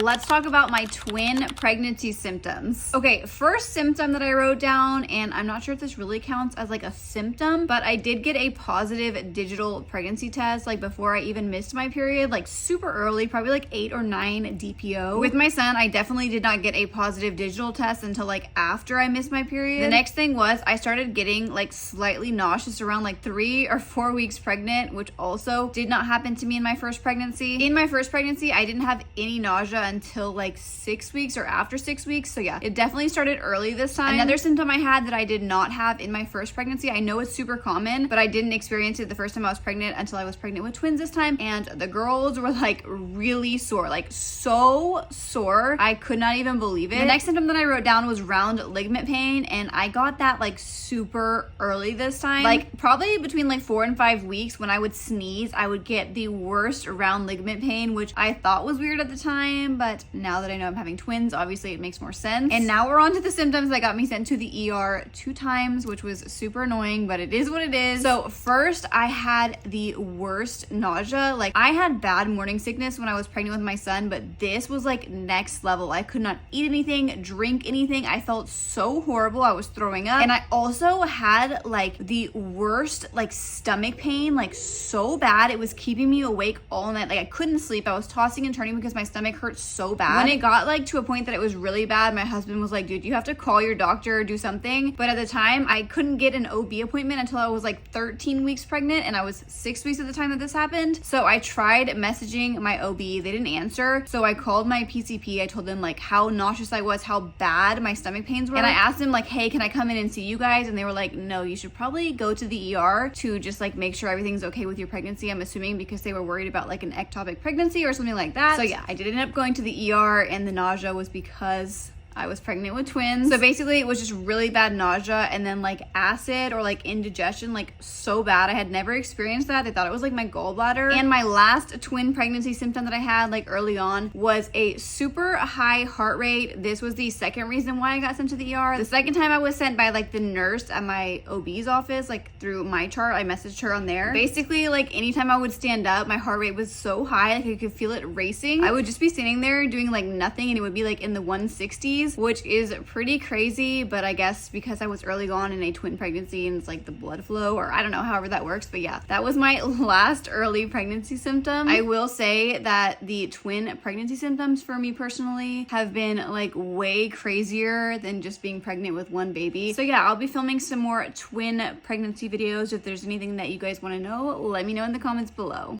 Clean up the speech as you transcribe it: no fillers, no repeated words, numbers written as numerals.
Let's talk about my twin pregnancy symptoms. Okay, first symptom that I wrote down, and I'm not sure if this really counts as like a symptom, but I did get a positive digital pregnancy test like before I even missed my period, like super early, probably like 8 or 9 DPO. With my son, I definitely did not get a positive digital test until like after I missed my period. The next thing was I started getting like slightly nauseous around like 3 or 4 weeks pregnant, which also did not happen to me in my first pregnancy. In my first pregnancy, I didn't have any nausea until like 6 weeks or after 6 weeks. So yeah, it definitely started early this time. Another symptom I had that I did not have in my first pregnancy, I know it's super common, but I didn't experience it the first time I was pregnant until I was pregnant with twins this time. And the girls were like really sore, like so sore. I could not even believe it. The next symptom that I wrote down was round ligament pain. And I got that like super early this time, like probably between like 4 and 5 weeks. When I would sneeze, I would get the worst round ligament pain, which I thought was weird at the time, but now that I know I'm having twins, obviously it makes more sense. And now we're on to the symptoms that got me sent to the ER 2 times, which was super annoying, but it is what it is. So first, I had the worst nausea. Like I had bad morning sickness when I was pregnant with my son, but this was like next level. I could not eat anything, drink anything. I felt so horrible. I was throwing up. And I also had like the worst like stomach pain, like so bad. It was keeping me awake all night. Like I couldn't sleep. I was tossing and turning because my stomach hurt so bad. When it got like to a point that it was really bad, my husband was like, dude, you have to call your doctor or do something. But at the time, I couldn't get an OB appointment until I was like 13 weeks pregnant, and I was 6 weeks at the time that this happened. So I tried messaging my OB. They didn't answer. So I called my PCP. I told them like how nauseous I was, how bad my stomach pains were. And I asked them like, hey, can I come in and see you guys? And they were like, no, you should probably go to the ER to just like make sure everything's okay with your pregnancy. I'm assuming because they were worried about like an ectopic pregnancy or something like that. So yeah, I did end up going to the ER, and the nausea was because I was pregnant with twins. So basically it was just really bad nausea and then like acid or like indigestion, like so bad. I had never experienced that. They thought it was like my gallbladder. And my last twin pregnancy symptom that I had like early on was a super high heart rate. This was the second reason why I got sent to the ER. The second time I was sent by like the nurse at my OB's office, like through my chart. I messaged her on there. Basically like anytime I would stand up, my heart rate was so high, like I could feel it racing. I would just be standing there doing like nothing, and it would be like in the 160s, which is pretty crazy. But I guess because I was early on in a twin pregnancy and it's like the blood flow, or I don't know, however that works. But yeah, that was my last early pregnancy symptom. I will say that the twin pregnancy symptoms for me personally have been like way crazier than just being pregnant with one baby. So yeah, I'll be filming some more twin pregnancy videos. If there's anything that you guys want to know, let me know in the comments below.